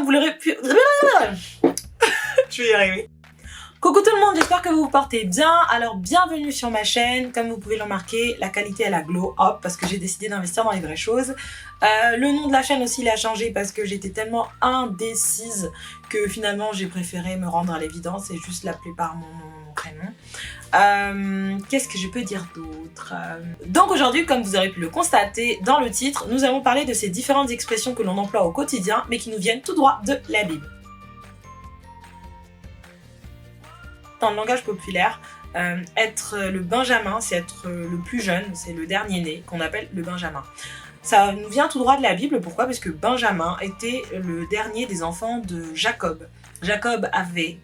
Vous l'aurez pu... Je vais y arriver. Coucou tout le monde, j'espère que vous vous portez bien. Alors bienvenue sur ma chaîne. Comme vous pouvez le remarquer, la qualité elle a glow up parce que j'ai décidé d'investir dans les vraies choses. Le nom de la chaîne aussi il a changé parce que j'étais tellement indécise que finalement j'ai préféré me rendre à l'évidence et juste l'appeler par mon prénom. Qu'est-ce que je peux dire d'autre? Donc aujourd'hui, comme vous aurez pu le constater dans le titre, nous allons parler de ces différentes expressions que l'on emploie au quotidien mais qui nous viennent tout droit de la Bible. Dans le langage populaire, être le Benjamin, c'est être le plus jeune, c'est le dernier né, qu'on appelle le Benjamin. Ça nous vient tout droit de la Bible, pourquoi? Parce que Benjamin était le dernier des enfants de Jacob. Jacob avait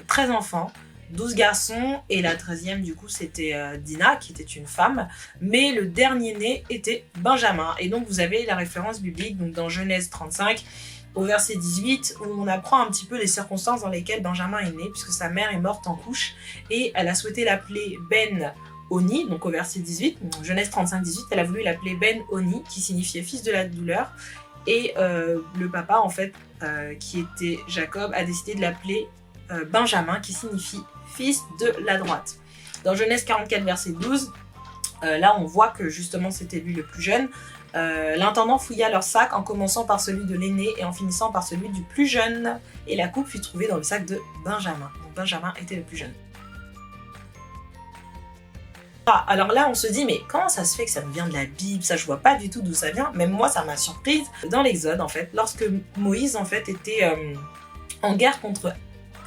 13 enfants, 12 garçons, et la 13e du coup c'était Dina, qui était une femme, mais le dernier né était Benjamin. Et donc vous avez la référence biblique donc dans Genèse 35, au verset 18, où on apprend un petit peu les circonstances dans lesquelles Benjamin est né, puisque sa mère est morte en couche, et elle a souhaité l'appeler Ben-Oni, donc au verset 18, Genèse 35-18, elle a voulu l'appeler Ben-Oni, qui signifiait fils de la douleur, et le papa, en fait, qui était Jacob, a décidé de l'appeler Benjamin, qui signifie fils de la droite. Dans Genèse 44, verset 12, là on voit que justement c'était lui le plus jeune. L'intendant fouilla leurs sacs en commençant par celui de l'aîné et en finissant par celui du plus jeune, et la coupe fut trouvée dans le sac de Benjamin. Donc Benjamin était le plus jeune. Ah, alors là on se dit mais comment ça se fait que ça me vient de la Bible, ça je vois pas du tout d'où ça vient, même moi ça m'a surprise. Dans l'Exode en fait, lorsque Moïse en fait était en guerre contre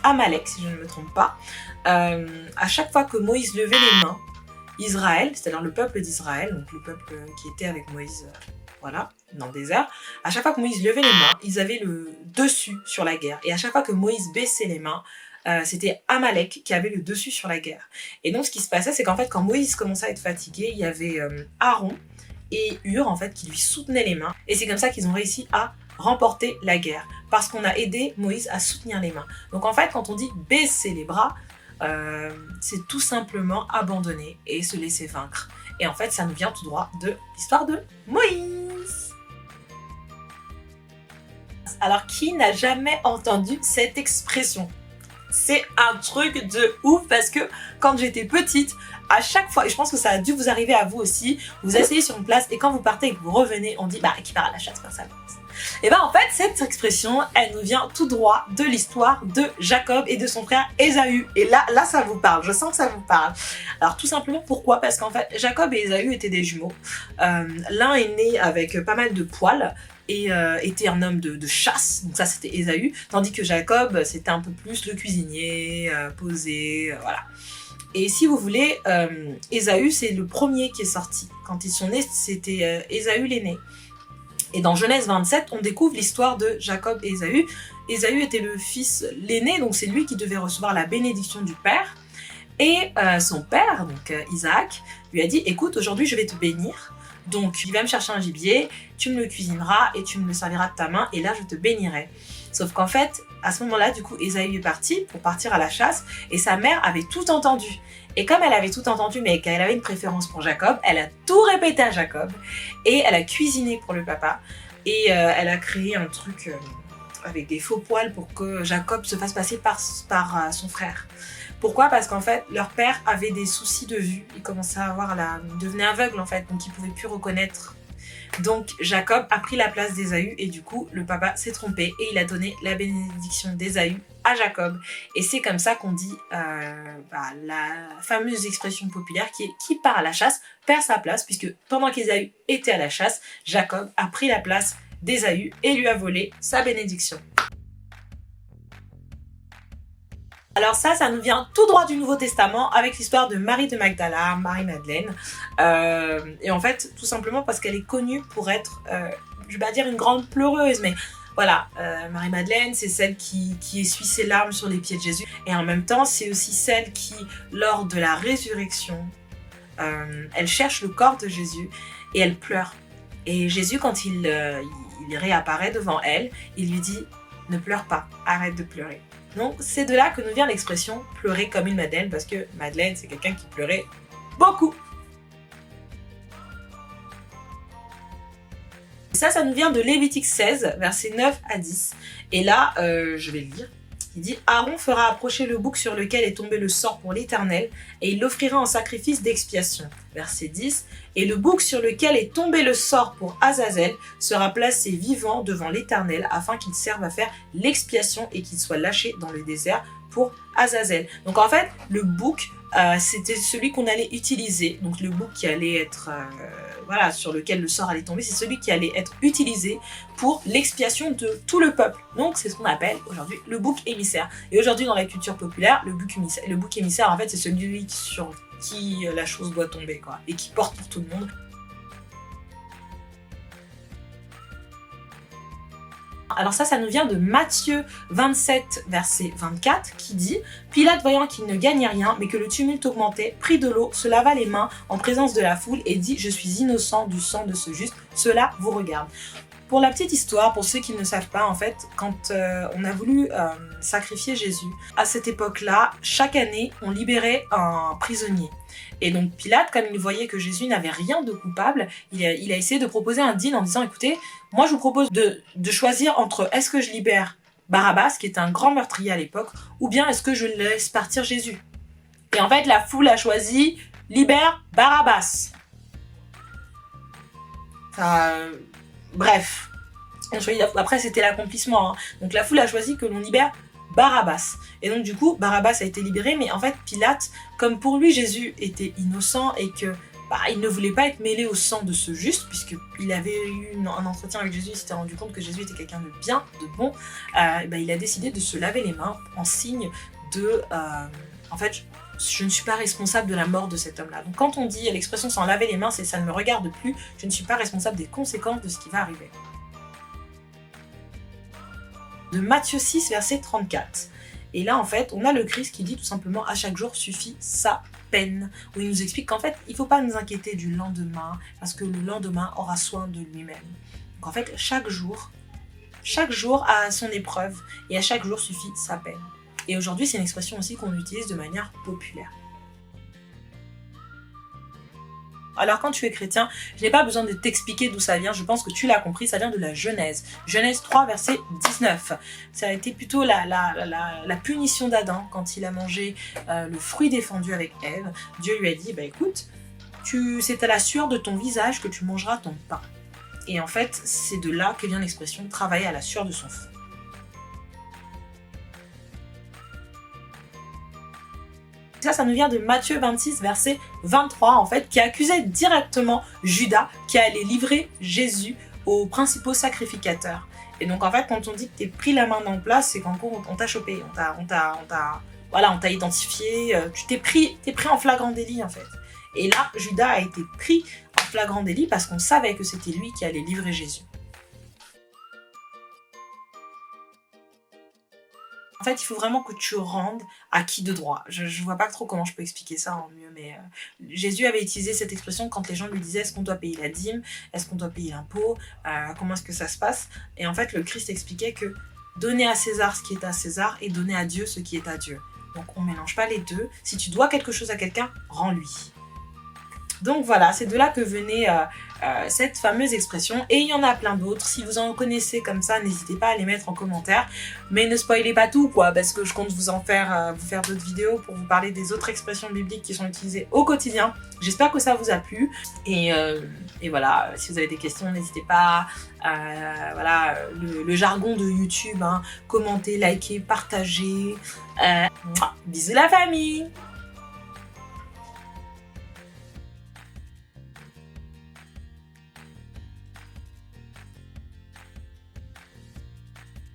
Amalek, si je ne me trompe pas, à chaque fois que Moïse levait les mains, Israël, c'est-à-dire le peuple d'Israël, donc le peuple qui était avec Moïse, voilà, dans le désert, à chaque fois que Moïse levait les mains, ils avaient le dessus sur la guerre. Et à chaque fois que Moïse baissait les mains, c'était Amalek qui avait le dessus sur la guerre. Et donc ce qui se passait, c'est qu'en fait, quand Moïse commençait à être fatigué, il y avait Aaron et Hur, en fait, qui lui soutenaient les mains. Et c'est comme ça qu'ils ont réussi à remporter la guerre, parce qu'on a aidé Moïse à soutenir les mains. Donc en fait, quand on dit baisser les bras, c'est tout simplement abandonner et se laisser vaincre. Et en fait, ça nous vient tout droit de l'histoire de Moïse. Alors, qui n'a jamais entendu cette expression? C'est un truc de ouf parce que quand j'étais petite, à chaque fois, et je pense que ça a dû vous arriver à vous aussi, vous asseyez sur une place et quand vous partez et que vous revenez, on dit bah qui part à la chasse, personne. Et ben en fait, cette expression, elle nous vient tout droit de l'histoire de Jacob et de son frère Ésaü. Et là ça vous parle, je sens que ça vous parle. Alors tout simplement pourquoi? Parce qu'en fait, Jacob et Ésaü étaient des jumeaux. L'un est né avec pas mal de poils et était un homme de chasse, donc ça c'était Ésaü, tandis que Jacob c'était un peu plus le cuisinier, posé, voilà. Et si vous voulez, Ésaü c'est le premier qui est sorti. Quand ils sont nés, c'était Ésaü l'aîné. Et dans Genèse 27, on découvre l'histoire de Jacob et Ésaü. Ésaü était le fils l'aîné, donc c'est lui qui devait recevoir la bénédiction du père. Et son père, donc Isaac, lui a dit « Écoute, aujourd'hui je vais te bénir, donc il va me chercher un gibier, tu me le cuisineras et tu me le serviras de ta main, et là je te bénirai. » Sauf qu'en fait, à ce moment-là, du coup, Ésaü est parti pour partir à la chasse, et sa mère avait tout entendu. Et comme elle avait tout entendu, mais qu'elle avait une préférence pour Jacob, elle a tout répété à Jacob, et elle a cuisiné pour le papa, et elle a créé un truc avec des faux poils pour que Jacob se fasse passer par son frère. Pourquoi? Parce qu'en fait, leur père avait des soucis de vue, il commençait à avoir il devenait aveugle en fait, donc il pouvait plus reconnaître. Donc Jacob a pris la place d'Ésaü et du coup le papa s'est trompé et il a donné la bénédiction d'Ésaü à Jacob. Et c'est comme ça qu'on dit la fameuse expression populaire qui est « qui part à la chasse perd sa place » puisque pendant qu'Ésaü était à la chasse, Jacob a pris la place d'Ésaü et lui a volé sa bénédiction. Alors ça nous vient tout droit du Nouveau Testament avec l'histoire de Marie de Magdala, Marie-Madeleine. Et en fait, tout simplement parce qu'elle est connue pour être, je vais pas dire une grande pleureuse, mais voilà, Marie-Madeleine, c'est celle qui essuie ses larmes sur les pieds de Jésus. Et en même temps, c'est aussi celle qui, lors de la résurrection, elle cherche le corps de Jésus et elle pleure. Et Jésus, quand il réapparaît devant elle, il lui dit « Ne pleure pas, arrête de pleurer ». Donc c'est de là que nous vient l'expression « pleurer comme une Madeleine » parce que Madeleine c'est quelqu'un qui pleurait beaucoup. Ça nous vient de Lévitique 16, versets 9 à 10. Et là, je vais le lire. Il dit « Aaron fera approcher le bouc sur lequel est tombé le sort pour l'Éternel, et il l'offrira en sacrifice d'expiation. » Verset 10. « Et le bouc sur lequel est tombé le sort pour Azazel sera placé vivant devant l'Éternel, afin qu'il serve à faire l'expiation et qu'il soit lâché dans le désert pour Azazel. » Donc en fait, le bouc, c'était celui qu'on allait utiliser. Donc le bouc qui allait être... voilà, sur lequel le sort allait tomber, c'est celui qui allait être utilisé pour l'expiation de tout le peuple. Donc c'est ce qu'on appelle aujourd'hui le bouc émissaire. Et aujourd'hui dans la culture populaire, le bouc émissaire en fait c'est celui sur qui la chose doit tomber quoi, et qui porte pour tout le monde. Alors ça nous vient de Matthieu 27, verset 24, qui dit « Pilate, voyant qu'il ne gagnait rien, mais que le tumulte augmentait, prit de l'eau, se lava les mains en présence de la foule et dit « Je suis innocent du sang de ce juste, cela vous regarde. » Pour la petite histoire, pour ceux qui ne savent pas, en fait, quand on a voulu sacrifier Jésus, à cette époque-là, chaque année, on libérait un prisonnier. Et donc Pilate, comme il voyait que Jésus n'avait rien de coupable, il a essayé de proposer un deal en disant « Écoutez, moi je vous propose de choisir entre est-ce que je libère Barabbas, qui était un grand meurtrier à l'époque, ou bien est-ce que je laisse partir Jésus ?» Et en fait, la foule a choisi « Libère Barabbas ». Bref. Après, c'était l'accomplissement. Hein. Donc la foule a choisi que l'on libère Barabbas. Et donc du coup, Barabbas a été libéré, mais en fait, Pilate, comme pour lui, Jésus était innocent et que il ne voulait pas être mêlé au sang de ce juste, puisqu'il avait eu un entretien avec Jésus, il s'était rendu compte que Jésus était quelqu'un de bien, de bon, il a décidé de se laver les mains en signe de... en fait, je ne suis pas responsable de la mort de cet homme-là. Donc quand on dit l'expression s'en laver les mains, c'est ça ne me regarde plus, je ne suis pas responsable des conséquences de ce qui va arriver. De Matthieu 6, verset 34. Et là, en fait, on a le Christ qui dit tout simplement « À chaque jour suffit sa peine », où il nous explique qu'en fait, il ne faut pas nous inquiéter du lendemain, parce que le lendemain aura soin de lui-même. Donc en fait, chaque jour a son épreuve, et à chaque jour suffit sa peine. Et aujourd'hui, c'est une expression aussi qu'on utilise de manière populaire. Alors quand tu es chrétien, je n'ai pas besoin de t'expliquer d'où ça vient, je pense que tu l'as compris, ça vient de la Genèse. Genèse 3, verset 19. Ça a été plutôt la punition d'Adam quand il a mangé le fruit défendu avec Ève. Dieu lui a dit, écoute, c'est à la sueur de ton visage que tu mangeras ton pain. Et en fait, c'est de là que vient l'expression « travailler à la sueur de son front ». Ça nous vient de Matthieu 26, verset 23, en fait, qui accusait directement Judas, qui allait livrer Jésus aux principaux sacrificateurs. Et donc, en fait, quand on dit que t'es pris la main dans le plat, c'est qu'en gros, on t'a chopé, on t'a identifié, t'es pris en flagrant délit, en fait. Et là, Judas a été pris en flagrant délit parce qu'on savait que c'était lui qui allait livrer Jésus. En fait, il faut vraiment que tu rendes à qui de droit. Je vois pas trop comment je peux expliquer ça en mieux, mais Jésus avait utilisé cette expression quand les gens lui disaient est-ce qu'on doit payer la dîme, est-ce qu'on doit payer l'impôt, comment est-ce que ça se passe. Et en fait, le Christ expliquait que donner à César ce qui est à César et donner à Dieu ce qui est à Dieu. Donc on mélange pas les deux. Si tu dois quelque chose à quelqu'un, rends-lui. Donc voilà, c'est de là que venait cette fameuse expression. Et il y en a plein d'autres. Si vous en connaissez comme ça, n'hésitez pas à les mettre en commentaire. Mais ne spoilez pas tout, quoi, parce que je compte vous faire d'autres vidéos pour vous parler des autres expressions bibliques qui sont utilisées au quotidien. J'espère que ça vous a plu. Et voilà, si vous avez des questions, n'hésitez pas. Voilà, le jargon de YouTube, hein, commentez, likez, partagez. Bisous la famille!